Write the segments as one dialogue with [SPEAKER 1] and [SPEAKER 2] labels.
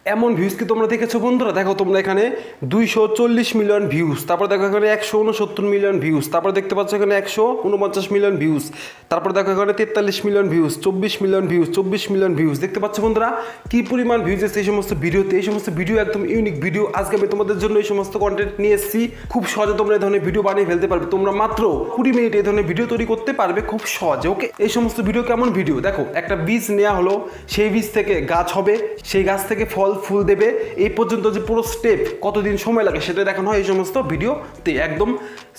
[SPEAKER 1] এমন ভিউজ কি তোমরা দেখেছো বন্ধুরা? দেখো তোমরা এখানে 240 মিলিয়ন ভিউজ, তারপর দেখো এখানে 169 মিলিয়ন ভিউজ, তারপর দেখতে পাচ্ছ এখানে 149 মিলিয়ন ভিউজ, তারপর দেখো এখানে 43 million views, 24 million views, 24 million views. দেখতে পাচ্ছ বন্ধুরা কি পরিমাণ ভিউজ এসেছে এই সমস্ত ভিডিওতে। এই সমস্ত ভিডিও একদম ইউনিক ভিডিও। আজকে আমি তোমাদের জন্য এই সমস্ত কন্টেন্ট নিয়ে এসেছি। খুব সহজে তোমরা এই ধরনের ভিডিও বানিয়ে ফেলতে পারবে। তোমরা মাত্র 20 মিনিট এই ধরনের ভিডিও তৈরি করতে পারবে খুব সহজে। ওকে, এই সমস্ত ভিডিও কেমন ভিডিও? দেখো একটা বীজ নেওয়া হলো, সেই বীজ থেকে গাছ হবে, সেই গাছ থেকে ফল ফুল দেবে, এই পর্যন্ত যে পুরো স্টেপ কতদিন সময় লাগে সেটা দেখানো হয় এই সমস্ত ভিডিওতে। একদম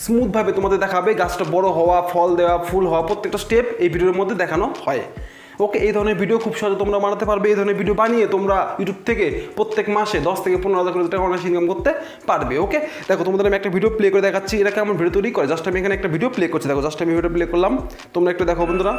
[SPEAKER 1] স্মুথভাবে তোমাদের দেখাবে গাছটা বড় হওয়া, ফল দেওয়া, ফুল হওয়া, প্রত্যেকটা স্টেপ এই ভিডিওর মধ্যে দেখানো হয়। ওকে, এই ধরনের ভিডিও খুব সহজে তোমরা বানাতে পারবে। এই ধরনের ভিডিও বানিয়ে তোমরা ইউটিউব থেকে প্রত্যেক মাসে 10 থেকে 15,000 করে টাকা অনায়াসে ইনকাম করতে পারবে। ওকে, দেখো তোমাদের আমি একটা ভিডিও প্লে করে দেখাচ্ছি এটা কেমন ভিডিও তৈরি করে। জাস্ট আমি এখানে একটা ভিডিও প্লে করছি। দেখো জাস্ট আমি ভিডিও প্লে করলাম, তোমরা একটু দেখো বন্ধুরা।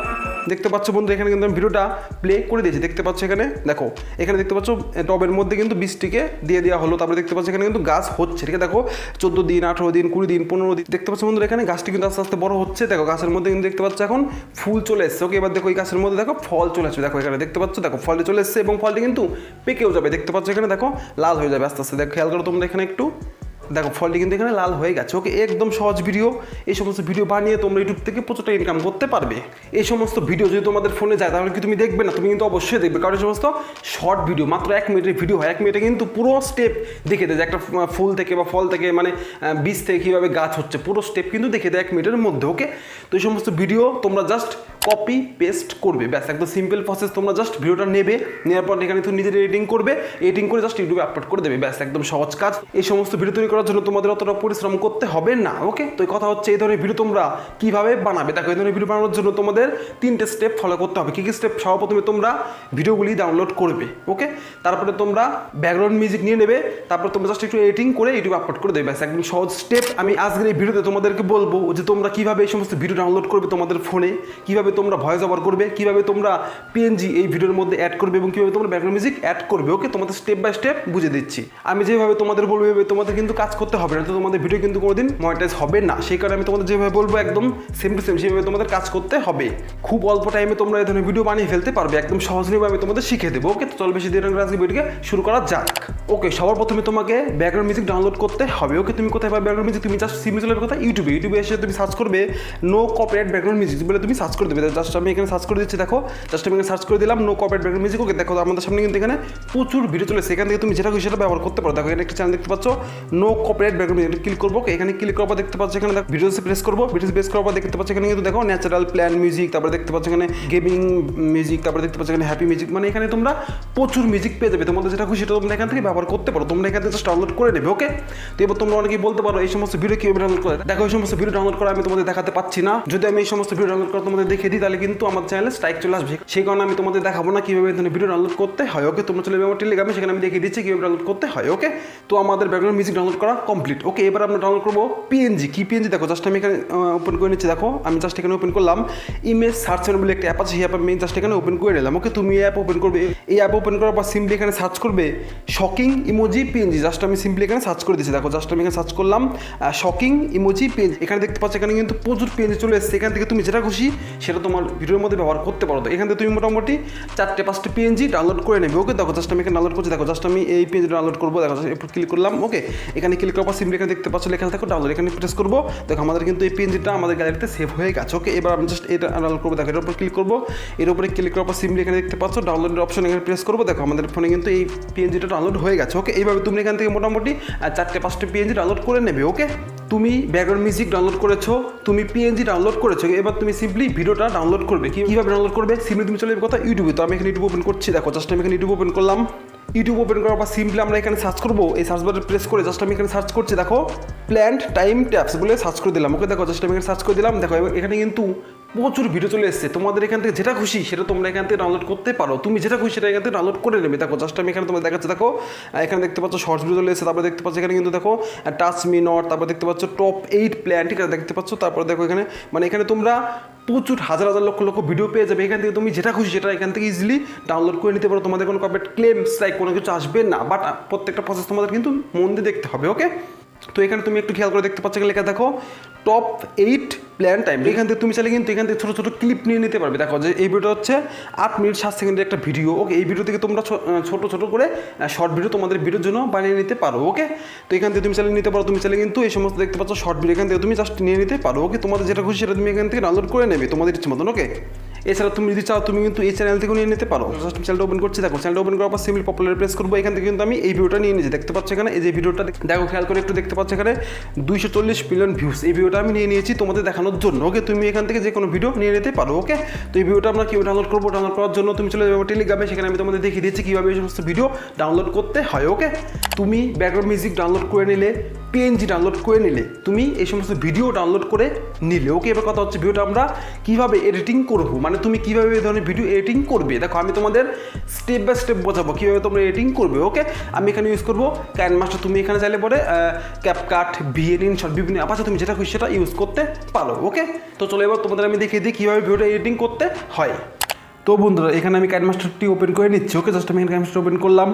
[SPEAKER 1] দেখতে পাচ্ছ বন্ধু এখানে কিন্তু আমি ভিডিওটা প্লে করে দিয়েছি। দেখতে পাচ্ছ এখানে দেখো, এখানে দেখতে পাচ্ছ টবের মধ্যে কিন্তু বীজটিকে দিয়ে দেওয়া হলো। তারপরে দেখতে পাচ্ছ এখানে কিন্তু গাছ হচ্ছে। ঠিক আছে, দেখো 14 দিন, 18 দিন, 20 দিন, 15 দিন। দেখতে পাচ্ছ বন্ধুরা এখানে গাছটি কিন্তু আস্তে আস্তে বড় হচ্ছে। দেখো গাছের মধ্যে কিন্তু দেখতে পাচ্ছ এখন ফুল চলে এসছে। ওকে, এবার দেখো এই গাছের মধ্যে দেখো ফল চলে আসবে। দেখো এখানে দেখতে পাচ্ছ, দেখো ফলটি চলে এসছে এবং ফলটি কিন্তু পেকেও যাবে। দেখতে পাচ্ছ এখানে দেখো লাল হয়ে যাবে আস্তে আস্তে। দেখো খেয়াল করো তোমরা এখানে একটু, দেখো ফলটি কিন্তু এখানে লাল হয়ে গেছে। ওকে, একদম সহজ ভিডিও। এই সমস্ত ভিডিও বানিয়ে তোমরা ইউটিউব থেকে প্রচুর টাকা ইনকাম করতে পারবে। এই সমস্ত ভিডিও যদি তোমাদের ফোনে যায় তাহলে কি তুমি দেখবে না? তুমি কিন্তু অবশ্যই দেখবে, কারণ এই সমস্ত শর্ট ভিডিও মাত্র 1 মিনিটের ভিডিও হয়। 1 মিনিটে কিন্তু পুরো স্টেপ দেখে দেয় যে একটা ফুল থেকে বা ফল থেকে মানে বীজ থেকে কীভাবে গাছ হচ্ছে, পুরো স্টেপ কিন্তু দেখে দেয় 1 মিনিটের মধ্যে। ওকে, তো এই সমস্ত ভিডিও তোমরা জাস্ট কপি পেস্ট করবে, ব্যাস একদম সিম্পল প্রসেস। তোমরা জাস্ট ভিডিওটা নেবে, নেওয়ার পর এখানে তুমি নিজের এডিটিং করবে, এডিটিং করে জাস্ট ইউটিউবে আপলোড করে দেবে, ব্যাস একদম সহজ কাজ। এই সমস্ত ভিডিও তৈরি করার জন্য তোমাদের অতটা পরিশ্রম করতে হবে না। ওকে, তো এই কথা হচ্ছে এই ধরনের ভিডিও তোমরা কিভাবে বানাবে। দেখো এই ধরনের ভিডিও বানানোর জন্য তোমাদের 3টে স্টেপ ফলো করতে হবে। কী কী স্টেপ? সর্বপ্রথমে তোমরা ভিডিওগুলি ডাউনলোড করবে। ওকে, তারপরে তোমরা ব্যাকগ্রাউন্ড মিউজিক নিয়ে নেবে, তারপর তোমরা জাস্ট একটু এডিটিং করে ইউটিউবে আপলোড করে দেবে, ব্যাস একদম সহজ স্টেপ। আমি আজকের এই ভিডিওতে তোমাদেরকে বলবো যে তোমরা কিভাবে এই সমস্ত ভিডিও ডাউনলোড করবে তোমাদের ফোনে, কিভাবে তোমরা ভয়েস ওভার করবে, কিভাবে তোমরা পিএনজি এই ভিডিওর মধ্যে অ্যাড করবে এবং কিভাবে তোমরা ব্যাকগ্রাউন্ড মিউজিক অ্যাড করবে। ওকে, তোমাদের স্টেপ বাই স্টেপ বুঝে দিচ্ছি। আমি যেভাবে তোমাদের বলবো এভাবে তোমাদের কিন্তু কাজ করতে হবে না, তো তোমাদের ভিডিও কিন্তু কোনোদিন মনিটাইজ হবে না। সেই কারণে আমি তোমাদের যেভাবে বলবো একদম সেম টু সেম সেভাবে তোমাদের কাজ করতে হবে। খুব অল্প টাইমে তোমরা এই ধরনের ভিডিও বানিয়ে ফেলতে পারবে, একদম সহজ নিয়মে আমি তোমাদের শিখে দেবো। ওকে, তো চল বেশি দেরি না আজকে ভিডিওকে শুরু করা যাক। ওকে, সবার প্রথমে তোমাকে ব্যাকগ্রাউন্ড মিউজিক ডাউনলোড করতে হবে। ওকে, তুমি কোথায় পাবে ব্যাকগ্রাউন্ড মিউজিক? তুমি জাস্ট সিম্পল কথা ইউটিউবে এসে তুমি সার্চ করবে নো কপিরাইট ব্যাকগ্রাউন্ড মিউজিক বলে তুমি সার্চ করে দেবে। জাস্ট আমি এখানে সার্চ করে দিচ্ছি। দেখো জাস্ট আমি এখানে সার্চ করে দিলাম নো কপিরাইট ব্যাকগ্রাউন্ড মিউজিক। ওকে, দেখো আমাদের সামনে কিন্তু এখানে প্রচুর ভিডিও চলে, সেখান থেকে তুমি যেটা খুশি সেটা ব্যবহার করতে পারো। দেখো এখানে একটা চ্যানেল দেখতে পাচ্ছ no copyright background music, click করবো। এখানে ক্লিক করার পর দেখতে পাচ্ছ এখানে ভিডিওসে প্রেস করবো। ভিডিওস প্রেস করার পর দেখতে পাচ্ছ এখানে কিন্তু দেখো ন্যাচারাল প্ল্যান মিউজিক, তারপরে দেখতে পাচ্ছ এখানে গেমিং মিউজিক, তারপরে দেখতে পাচ্ছ এখানে হ্যাপি মিউজিক। মানে এখানে তোমরা প্রচুর মিউজিক পেয়ে যাবে, তোমাদের যেটা খুশি সেটা তোমরা এখান থেকে ব্যবহার করতে পারো। তোমরা এখান থেকে জাস্ট ডাউনলোড করে নেবে। ওকে, তো এবার তোমরা অনেকেই বলতে পারো এই সমস্ত ভিডিও কীভাবে ডাউনলোড করে। দেখো এই সমস্ত ভিডিও ডাউনলোড করা আমি তোমাদের দেখাতে পাচ্ছি না। যদি আমি এই সমস্ত ভিডিও ডাউনলোড করা তোমাদের দেখিয়ে দিই তাহলে কিন্তু আমার চ্যানেলে স্ট্রাইক চলে আসবে। সেই কারণে আমি তোমাদের দেখাবো না কীভাবে ভিডিও ডাউনলোড করতে হয়। ওকে, তোমরা চলে যাবে আমার টেলিগ্রামে, সেখানে আমি দেখিয়ে দিচ্ছি কীভাবে ডাউনলোড করতে হয়। ওকে, তো আমাদের ব্যাকগ্রাউন্ড মিউজিক ডাউনলোড করা কমপ্লিট। ওকে, এবার আমরা ডাউনলোড করবো পিএনজি। কি পিএনজি? দেখো জাস্ট আমি এখানে ওপেন করে নিচ্ছি। দেখো আমি জাস্ট এখানে ওপেন করলাম ইমেজ সার্চ বলে একটা অ্যাপ আছে, সেই অ্যাপ আমি জাস্ট এখানে ওপেন করে নিলাম। ওকে, তুমি এই অ্যাপ ওপেন করবে। এই অ্যাপ ওপেন করার পর সিম্পলি এখানে সার্চ করবে শকিং ইমোজি পিএনজি। জাস্ট আমি সিম্পলি এখানে সার্চ করে দিচ্ছি। দেখো জাস্ট আমি এখানে সার্চ করলাম শকিং ইমোজি পিএনজি। এখানে দেখতে পাচ্ছ এখানে কিন্তু প্রচুর পিএনজি চলে এসেছে। এখান থেকে তুমি যেটা খুশি সেটা তোমার ভিডিওর মধ্যে ব্যবহার করতে পারো। তো এখান থেকে তুমি মোটামুটি 4-5টা পিএনজি ডাউনলোড করে নেবে। ওকে, দেখো জাস্ট আমি এখানে ডাউনলোড করছি। দেখো জাস্ট আমি এই পিএনজি ডাউনলোড করবো। দেখো এরপর ক্লিক করলাম। ওকে, এখানে ক্লিক করার পর সিম্পলি এখানে দেখতে পাচ্ছ লেখা থাকো ডাউনলোড, এখানে প্রেস করবো। দেখো আমাদের কিন্তু এই পিএনজিটা আমাদের গ্যালারিতে সেভ হয়ে গেছে। ওকে, এবার আমি জাস্ট এটা ডাউনলোড করবো। দেখো এর উপর ক্লিক করবো। এর উপরে ক্লিক করার পর সিম্পলি এখানে দেখতে পাচ্ছ ডাউনলোডের অপশন, এখানে প্রেস করবো। দেখো আমাদের ফোনে কিন্তু এই পিএনজিটা ডাউনলোড হয়ে গেছে। ওকে, এইভাবে তুমি এখান থেকে মোটামুটি 4-5টা পিএনজি ডাউনলোড করে নেবে। ওকে, তুমি ব্যাকগ্রাউন্ড মিউজিক ডাউনলোড করেছো, তুমি পিএনজি ডাউনলোড করেছো, এবার তুমি সিম্পলি ভিডিওটা ডাউনলোড করবে। কীভাবে ডাউনলোড করবে? সিম্পলি তুমি চলে যাবে কথা ইউটিউবে। তো আমি এখানে ইউটিউব ওপেন করছি। দেখো জাস্ট আমি এখানে ইউটিউব ওপেন করলাম। ইউটিউব ওপেন করার পর সিম্পলি আমরা এখানে সার্চ করবো। এই সার্চ বাটন প্রেস করে জাস্ট আমি এখানে সার্চ করছি। দেখো প্ল্যান্ট টাইম ট্যাপস বলে সার্চ করে দিলাম। ওকে, দেখো জাস্ট আমি এখানে সার্চ করে দিলাম। দেখো এখানে কিন্তু প্রচুর ভিডিও চলে এসেছে। তোমাদের এখান থেকে যেটা খুশি সেটা তোমরা এখান থেকে ডাউনলোড করতে পারো। তুমি যেটা খুশি সেটা এখান থেকে ডাউনলোড করে নেবে। দেখো জাস্ট আমি এখানে তোমাদের দেখাচ্ছি। দেখো এখানে দেখতে পাচ্ছ শর্টস ভিডিও চলে এসেছে। তারপরে দেখতে পাচ্ছ এখানে কিন্তু দেখো টাচ মি নট, তারপর দেখতে পাচ্ছ টপ 8 প্ল্যান, ঠিক আছে দেখতে পাচ্ছ। তারপরে দেখো এখানে মানে এখানে তোমরা প্রচুর হাজার হাজার লক্ষ লক্ষ ভিডিও পেয়ে যাবে। এখান থেকে তুমি যেটা খুশি সেটা এখান থেকে ইজিলি ডাউনলোড করে নিতে পারো। তোমাদের কোনো কপিরাইট ক্লেম স্ট্রাইক কোনো কিছু আসবে না, বাট প্রত্যেকটা প্রসেস তোমাদের কিন্তু মন দিয়ে দেখতে হবে। ওকে, তো এখানে তুমি একটু খেয়াল করে দেখতে পাচ্ছ লেখা দেখো টপ 8 প্ল্যান টাইম। এখান থেকে তুমি চাইলে কিন্তু এখান থেকে ছোটো ছোটো ক্লিপ নিয়ে নিতে পারবে। দেখো যে এই ভিডিওটা হচ্ছে 8 মিনিট 7 সেকেন্ডের একটা ভিডিও। ওকে, এই ভিডিও থেকে তোমরা ছোটো ছোটো করে শর্ট ভিডিও তোমাদের ভিডিওর জন্য বানিয়ে নিতে পারো। ওকে, তো এখান থেকে তুমি চাইলে নিতে পারো। তুমি চাইলে কিন্তু এই সমস্ত দেখতে পাচ্ছ শর্ট ভিডিও এখান থেকে তুমি জাস্ট নিয়ে নিতে পারো। ওকে, তোমাদের যেটা খুশি সেটা তুমি এখান থেকে ডাউনলোড করে নেবে তোমাদের ইচ্ছে মতন। ওকে, এছাড়া তুমি যদি চাও তুমি কিন্তু এই চ্যানেল থেকেও নিয়ে নিতে পারো। জাস্ট চ্যানেলটা ওপেন করছি। দেখো চ্যানেলটা ওপেন করার পর সিম্পলি পপুলার প্রেস করবো। এখান থেকে কিন্তু আমি এই ভিডিওটা নিয়ে নিয়েছি। দেখতে পাচ্ছ এখানে এই যে ভিডিওটা দেখো, খেয়াল করে একটু দেখতে পাচ্ছ এখানে 240 মিলিয়ন ভিউজ। এই ভিডিওটা আমি নিয়ে নিয়েছি তোমাদের দেখানোর জন্য। ওকে, তুমি এখান থেকে যে কোনো ভিডিও নিয়ে নিতে পারো। ওকে, তো এই ভিডিওটা আমরা কীভাবে ডাউনলোড করবো, ডাউনলোড করার জন্য তুমি চলে যাবে টেলিগ্রামে। সেখানে আমি তোমাদের দেখিয়ে দিয়েছি কীভাবে এই সমস্ত ভিডিও ডাউনলোড করতে হয়। ওকে, তুমি ব্যাকগ্রাউন্ড মিউজিক ডাউনলোড করে নিলে, পিএনজি ডাউনলোড করে নিলে, তুমি এই সমস্ত ভিডিও ডাউনলোড করে নিলে। ওকে, এবার কথা হচ্ছে ভিডিওটা আমরা কীভাবে এডিটিং করবো, মানে তুমি কীভাবে এই ধরনের ভিডিও এডিটিং করবে। দেখো আমি তোমাদের স্টেপ বাই স্টেপ বোঝাবো কীভাবে তোমরা এডিটিং করবে। ওকে, আমি এখানে ইউজ করবো কাইনমাস্টার। তুমি এখানে চাইলে পরে ক্যাপকাট, ভিএন, ইনশট, বিভিন্ন অ্যাপ আছে, তুমি যেটা খুশি সেটা ইউজ করতে পারো। ওকে, তো চলো এবার তোমাদের আমি দেখিয়ে দিই কীভাবে ভিডিওটা এডিটিং করতে হয়। তো বন্ধুরা এখানে আমি কাইনমাস্টারটি ওপেন করে নিচ্ছি। ওকে, জাস্ট আমি এখানে কাইনমাস্টার ওপেন করলাম।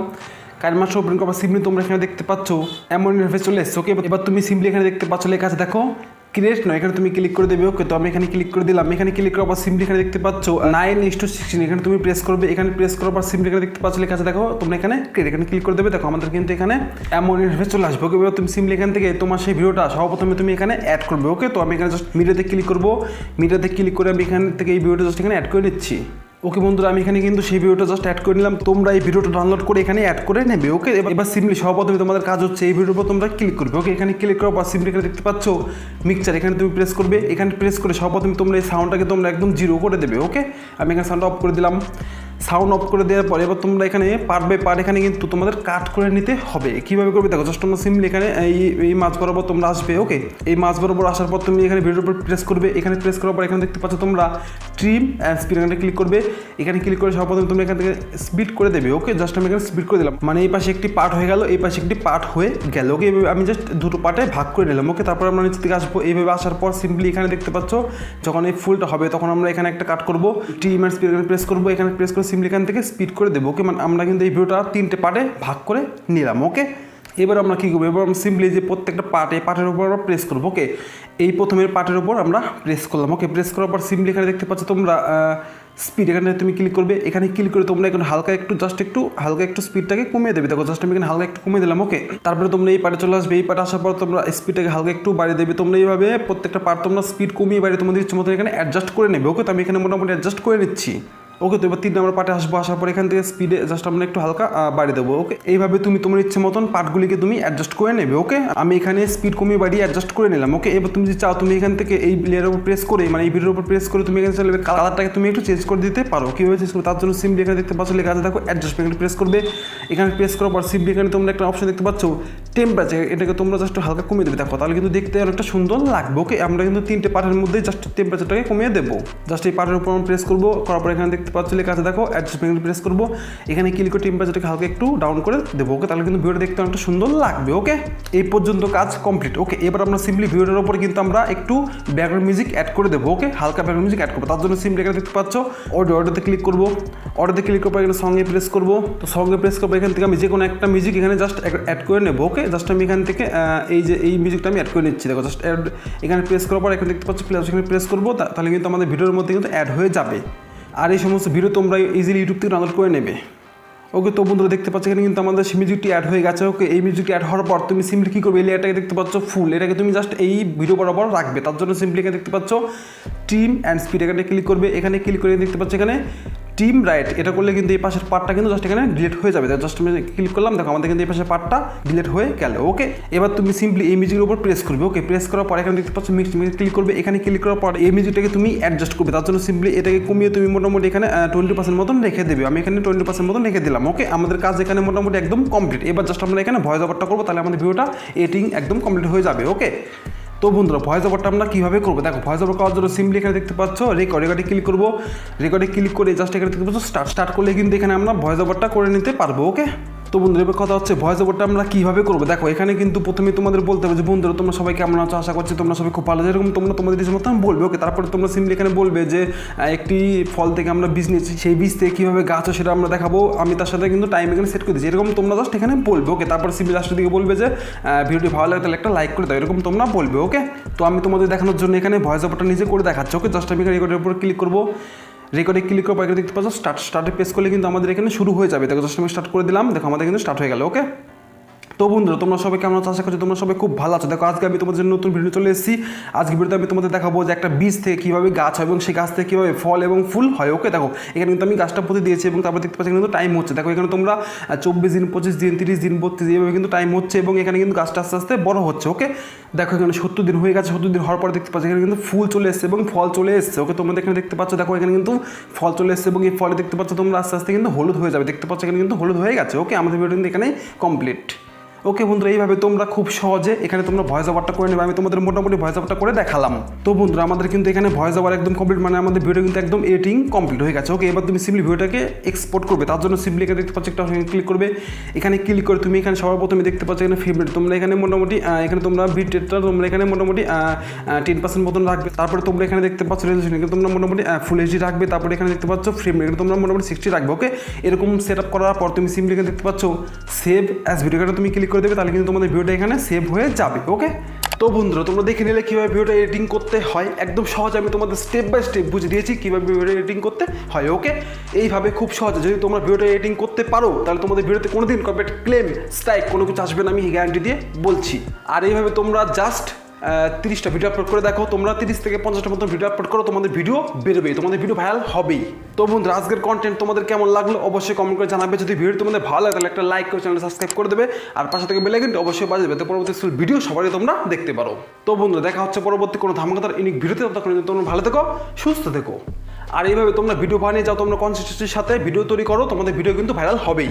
[SPEAKER 1] কাইনমাস্টার ওপেন করার সিম্পলি তোমরা এখানে দেখতে পাচ্ছ এমন ইন্টারফেস চলে এসছে। ওকে, এবার তুমি সিম্পলি এখানে দেখতে পাচ্ছ লেখা আছে দেখো ক্রিয়েট নয়, এখানে তুমি ক্লিক করে দেবে। ওকে, তো আমি এখানে ক্লিক করে দিলাম। এখানে ক্লিক করার পর সিম্পলি এখানে দেখতে পাচ্ছ 9:16, এখানে তুমি প্রেস করবে। এখানে প্রেস করার পর সিম্পলি এখানে দেখতে পাচ্ছ লেখা আছে দেখো তোমরা এখানে ক্রিয়েট, এখানে ক্লিক করে দেবে। দেখো আমাদের কিন্তু এখানে এমন ইন্টারফেস চলে আসবে। ওকে, এবার তুমি সিম্পলি এখান থেকে তোমার সেই ভিডিওটা সর্বপ্রথমে তুমি এখানে অ্যাড করবে। ওকে, তো আমি এখানে জাস্ট মিডিয়াতে ক্লিক করবো। মিডিয়াতে ক্লিক করে আমি এখান থেকে এই ভিডিওটা জাস্ট এখানে অ্যাড করে নিচ্ছি। ওকে বন্ধুরা, আমি এখানে কিন্তু সেই ভিডিওটা জাস্ট অ্যাড করে নিলাম। তোমরা এই ভিডিওটা ডাউনলোড করে এখানে অ্যাড করে নেবে। ওকে, এবার সিম্পলি সর্বপ্রথমে তোমাদের কাজ হচ্ছে এই ভিডিওর উপর তোমরা ক্লিক করবে। ওকে, এখানে ক্লিক করার পর সিম্পলি এখানে দেখতে পাচ্ছ মিক্সচার, এখানে তুমি প্রেস করবে। এখানে প্রেস করে সর্বপ্রথমে তোমরা এই সাউন্ডটাকে তোমরা একদম 0 করে দেবে। ওকে, আমি এখানে সাউন্ড অফ করে দিলাম। সাউন্ড অফ করে দেওয়ার পরে এবার তোমরা এখানে পার্ট বাই পার্ট এখানে কিন্তু তোমাদের কাট করে নিতে হবে। কীভাবে করবে দেখো, জাস্ট তোমরা সিম্পলি এখানে এই মাছ বরাবর তোমরা আসবে। ওকে, এই মাছ বরাবর আসার পর তুমি এখানে ভিডিওর উপর প্রেস করবে। এখানে প্রেস করার পর এখানে দেখতে পাচ্ছ তোমরা ট্রিম অ্যান্ড স্পিড, এখানে ক্লিক করবে। এখানে ক্লিক করে সর্বপ্রথম তুমি এখান থেকে স্পিড করে দেবে। ওকে, জাস্ট আমি এখানে স্পিড করে দিলাম, মানে এই পাশে একটি পার্ট হয়ে গেল, এই পাশে একটি পার্ট হয়ে গেল। ওকে, আমি জাস্ট দুটো পার্টে ভাগ করে নিলাম। ওকে, তারপর আমরা নিচে থেকে আসবো। এইভাবে আসার পর সিম্পলি এখানে দেখতে পাচ্ছ যখন এই ফুলটা হবে তখন আমরা এখানে একটা কাট করবো। ট্রিম অ্যান্ড স্পিড এখানে প্রেস করবো। এখানে প্রেস করে সিম্পলি এখান থেকে স্পিড করে দেবো। ওকে, মানে আমরা কিন্তু এই ভিডিওটা 3টে পার্টে ভাগ করে নিলাম। ওকে, এবার আমরা কী করবো, এবার আমরা সিম্পলি যে প্রত্যেকটা পার্ট, এই পার্টের উপর আমরা প্রেস করবো। ওকে, এই প্রথমের পার্টের উপর আমরা প্রেস করলাম। ওকে, প্রেস করার পর সিম্পলি এখানে দেখতে পাচ্ছ তোমরা স্পিড, এখানে তুমি ক্লিক করবে। এখানে ক্লিক করে তোমরা এখন হালকা একটু স্পিডটাকে কমিয়ে দেবে। দেখো জাস্ট আমি এখানে হালকা একটু কমিয়ে দিলাম। ওকে, তারপরে তোমরা এই পার্টে চলে আসবে। এই পার্টে আসার পর তোমরা স্পিডটাকে হালকা একটু বাড়িয়ে দেবে। তোমরা এইভাবে প্রত্যেকটা পার্ট তোমরা স্পিড কমিয়ে বাড়িয়ে তোমাদের ইচ্ছে মতো এখানে অ্যাডজাস্ট করে নেবে। ওকে, তো আমি এখানে মোটামুটি অ্যাডজাস্ট করে নিচ্ছি। ওকে, তো এবার 3 নম্বর পার্টে আসবো। আসার পর এখান থেকে স্পিডে জাস্ট আমরা একটু হালকা বাড়িয়ে দেবো। ওকে, এইভাবে তুমি তোমার ইচ্ছে মতন পার্টগুলিকে তুমি অ্যাডজাস্ট করে নেবে। ওকে, আমি এখানে স্পিড কমিয়ে বাড়িয়ে অ্যাডজাস্ট করে নিলাম। ওকে, এবার তুমি যদি চাও তুমি এখান থেকে এই লেয়ারের উপর প্রেস করে, মানে এই ভিডিওর উপর প্রেস করে তুমি এখানে চাইলে কালারটাকে তুমি একটু চেঞ্জ করে দিতে পারো। কীভাবে চেঞ্জ করবে তার জন্য সিম্পলি এখানে দেখতে পাচ্ছ লেখা আছে দেখো অ্যাডজাস্টমেন্ট, প্রেস করবে। এখানে প্রেস করার পর সিম্পলি এখানে তোমরা একটা অপশন দেখতে পাচ্ছ টেম্পারেচার, এটাকে তোমরা জাস্ট হালকা কমিয়ে দেবে। দেখো তাহলে কিন্তু দেখতে অনেকটা সুন্দর লাগবে। ওকে, আমরা কিন্তু 3টে পার্টের মধ্যে জাস্ট টেম্পারেচারটাকে কমিয়ে দেবো। জাস্ট এই পার্টের উপর আমরা প্রেস করবো। করার পর এখানে দেখতে পাচ্ছ লেখা আছে দেখো অ্যাডজাস্টমেন্ট, প্রেস করবো। এখানে ক্লিক করে টেম্পারেচারটাকে হালকা একটু ডাউন করে দেবো। ওকে, তাহলে কিন্তু ভিডিওটা দেখতে অনেকটা সুন্দর লাগবে। ওকে, এই পর্যন্ত কাজ কমপ্লিট। ওকে, এবার আমরা সিম্পলি ভিডিওর উপর কিন্তু আমরা একটু ব্যাকগ্রাউন্ড মিউজিক অ্যাড করে দেবো। ওকে, হালকা ব্যাকগ্রাউন্ড মিউজিক অ্যাড করবো। তার জন্য সিম্পলি এখানে দেখতে পাচ্ছ অডিওতে ক্লিক করবো। অডিওতে ক্লিক করার পর এখানে সঙ্গে প্রেস করবো। তো সঙ্গে প্রেস করবো। এখান থেকে আমি যে কোনো একটা মিউজিক এখানে জাস্ট অ্যাড করে নেবো। ওকে, জাস্ট আমি এখান থেকে এই মিউজিকটা আমি অ্যাড করে নিচ্ছি। দেখো জাস্ট এখানে প্রেস করার পর এখানে দেখতে পাচ্ছ প্লাস, এখানে প্রেস করবো। তাহলে কিন্তু আমাদের ভিডিওর মধ্যে কিন্তু অ্যাড হয়ে যাবে। আর এই সমস্ত ভিডিও তোমরা ইজিলি ইউটিউব থেকে ডাউনলোড করে নেবে। ওকে, তো বন্ধুরা দেখতে পাচ্ছ এখানে কিন্তু আমাদের মিউজিকটি অ্যাড হয়ে গেছে। ওকে, এই মিউজিকটি অ্যাড হওয়ার পর তুমি সিম্পলি কী করবে, এই লেয়ারটাকে দেখতে পাচ্ছ ফুল, এটাকে তুমি জাস্ট এই ভিডিও বরাবর রাখবে। তার জন্য সিম্পলি এখানে দেখতে পাচ্ছ ট্রিম অ্যান্ড স্পিড, এখানে ক্লিক করবে। এখানে ক্লিক করে দেখতে পাচ্ছ এখানে টিম রাইট, এটা করলে কিন্তু এই পাশের পার্টটা কিন্তু জাস্ট এখানে ডিলিট হয়ে যাবে। জাস্ট আমি ক্লিক করলাম, দেখো আমাদের কিন্তু এই পাশের পার্টটা ডিলিট হয়ে গেল। ওকে, এবার তুমি সিম্পলি এই মিউজিকের উপর প্রেস করবে। ওকে, প্রেস করার পর এখানে দেখতে পাচ্ছ মিক্স ক্লিক করবে। এখানে ক্লিক করার পর এই মিউজিকটাকে তুমি অ্যাডজাস্ট করবে। তার জন্য সিম্পলি এটাকে কমিয়ে তুমি মোটামুটি এখানে 20% মতন রেখে দেবে। আমি এখানে 20% মতন রেখে দিলাম। ওকে, আমাদের কাজ এখানে মোটামুটি একদম কমপ্লিট। এবার জাস্ট আমরা এখানে ভয়েস ওভারটা করবো, তাহলে আমাদের ভিডিওটা এডিটিং একদম কমপ্লিট হয়ে যাবে। ওকে, তো বন্ধুরা ভয়েস ওভারটা আমরা কীভাবে করবো দেখো, ভয়েস ওভার করার জন্য সিম্পলি এখানে দেখতে পাচ্ছ রেকর্ডে ক্লিক করবো। রেকর্ডে ক্লিক করে জাস্ট এখানে দেখতে পাচ্ছ স্টার্ট করলে কিন্তু এখানে আমরা ভয়েস ওভারটা করে নিতে পারবো। ওকে, তো বন্ধুরা এবার কথা হচ্ছে ভয়েস ওভারটা আমরা কীভাবে করবো দেখো, এখানে কিন্তু প্রথমে তোমাদের বলতে হবে যে বন্ধুরা তোমরা সবাই কেমন আছো, আশা করছি তোমরা সবাই খুব ভালো, যেরকম তোমরা তোমাদের নিজের মতো বলবে। ওকে, তারপরে তোমরা সিম্পলি এখানে বলবে যে একটি ফল থেকে আমরা বীজ নিয়েছি, সেই বীজ থেকে কীভাবে গাছ সেটা আমরা দেখাবো। আমি তার সাথে কিন্তু টাইম এখানে সেট করে দিচ্ছি, এরকম তোমরা জাস্ট এখানে বলবে। ওকে, তারপর সিম্পলি লাস্টের দিকে বলবে যে ভিডিওটি ভালো লাগে তাহলে একটা লাইক করে দাও, এরকম তোমরা বলবে। ওকে, ওকে। তো আমি তোমাদের দেখানোর জন্য এখানে ভয়েস ওভারটা নিজে করে দেখাচ্ছি। ওকে, জাস্ট আমি এখানে রেকর্ডের উপর ক্লিক করবো, রেকর্ডে ক্লিক করার পর এখানে দেখতে পাচ্ছ স্টার্টে প্রেস করলে কিন্তু আমাদের এখানে শুরু হয়ে যাবে। দেখো জাস্ট আমি স্টার্ট করে দিলাম, দেখো আমাদের কিন্তু স্টার্ট হয়ে গেল। ওকে, তো বন্ধুরা তোমরা সবাই কেমন আছো? আশা করছি তোমরা সবাই খুব ভালো আছো। দেখো আজকে আমি তোমাদের জন্য নতুন ভিডিও চলে এসেছি। আজকে ভিডিওতে আমি তোমাদের দেখাবো যে একটা বীজ থেকে কীভাবে গাছ হয় এবং সেই গাছ থেকে কীভাবে ফল এবং ফুল হয়। ওকে, দেখো এখানে কিন্তু আমি গাছটা পুঁতে দিয়েছি এবং তারপর দেখতে পাচ্ছি কিন্তু টাইম হচ্ছে। দেখো এখানে তোমরা 24 দিন, 25 দিন, 30 দিন, 32 দিন এভাবে কিন্তু টাইম হচ্ছে এবং এখানে কিন্তু গাছটা আস্তে আস্তে বড় হচ্ছে। ওকে, দেখো এখানে 70 দিন হয়ে গেছে। 70 দিন হওয়ার পর দেখতে পাচ্ছি এখানে কিন্তু ফুল চলে এসছে এবং ফল চলে এসছে। ওকে, তোমরা এখানে দেখতে পাচ্ছ, দেখো এখানে কিন্তু ফল চলে এসছে এবং এই ফলে দেখতে পাচ্ছ তোমরা আস্তে আস্তে কিন্তু হলুদ হয়ে যাবে। দেখতে পাচ্ছ এখানে কিন্তু হলুদ হয়ে গেছে। ওকে, আমাদের ভিডিও কিন্তু এখানে কমপ্লিট। ওকে বন্ধুরা, এইভাবে তোমরা খুব সহজে এখানে তোমরা ভয়েস ওভারটা করে নেবে। আমি তোমাদের মোটামুটি ভয়েস ওভারটা করে দেখালাম। তো বন্ধুরা আমাদের কিন্তু এখানে ভয়েস ওভার একদম কমপ্লিট, মানে আমাদের ভিডিও কিন্তু একদম এডিটিং কমপ্লিট হয়ে গেছে। ওকে, এবার তুমি সিম্পলি ভিডিওটাকে এক্সপোর্ট করবে। তার জন্য সিম্পলি এখানে দেখতে পাচ্ছ একটা ক্লিক করবে। এখানে ক্লিক করে তুমি এখানে সবার প্রথমে দেখতে পাচ্ছ এখানে ফেভারিট, তোমরা এখানে মোটামুটি এখানে তোমরা বিটটা তোমরা এখানে মোটামুটি 10% মতন রাখবে। তারপরে তোমরা এখানে দেখতে পাচ্ছ রেজলিউশন, এখানে তোমরা মোটামুটি ফুল এইচডি রাখবে। তারপরে এখানে দেখতে পাচ্ছ ফ্রেম রেট তোমরা মোটামুটি 60 রাখবে। ওকে, এরকম সেট আপ করার পর তুমি সিম্পলি এখানে দেখতে পাচ্ছ সেভ অ্যাজ ভিডিও, এখানে তুমি ক্লিক করে দেবে, তাহলে কিন্তু তোমাদের ভিডিওটা এখানে সেভ হয়ে যাবে। ওকে, তো বন্ধুরা তোমরা দেখে নিলে কীভাবে ভিডিওটা এডিটিং করতে হয়। একদম সহজ আমি তোমাদের স্টেপ বাই স্টেপ বুঝিয়ে দিয়েছি কীভাবে ভিডিও এডিটিং করতে হয়। ওকে, এইভাবে খুব সহজে যদি তোমরা ভিডিওটা এডিটিং করতে পারো তাহলে তোমাদের ভিডিওতে কোনোদিন কপিরাইট ক্লেম স্ট্রাইক কোনো কিছু আসবে না, আমি গ্যারান্টি দিয়ে বলছি। আর এইভাবে তোমরা জাস্ট 30টা ভিডিও আপলোড করে দেখো, তোমরা 30 থেকে 50টা মতো ভিডিও আপলোড করো, তোমাদের ভিডিও বেরোবেই, তোমাদের ভিডিও ভাইরাল হবেই। তো বন্ধুরা আজকের কন্টেন্ট তোমাদের কেমন লাগলো অবশ্যই কমেন্ট করে জানাবে। যদি ভিডিও তোমাদের ভালো লাগে তাহলে একটা লাইক করে চ্যানেলটা সাবস্ক্রাইব করে দেবে, আর পাশে থেকে বেল আইকনটি অবশ্যই বাজিয়ে দেবে, তো পরবর্তী ভিডিও সবারই তোমরা দেখতে পারো। তো বন্ধুরা দেখা হচ্ছে পরবর্তী কোনো ধামাকাদার ইউনিক ভিডিওতে, ততক্ষণ তোমরা ভালো থেকো, সুস্থ থেকো। আর এইভাবে তোমরা ভিডিও বানিয়ে যাও, তোমরা কনসিস্টেন্সির সাথে ভিডিও তৈরি করো, তোমাদের ভিডিও কিন্তু ভাইরাল হবেই।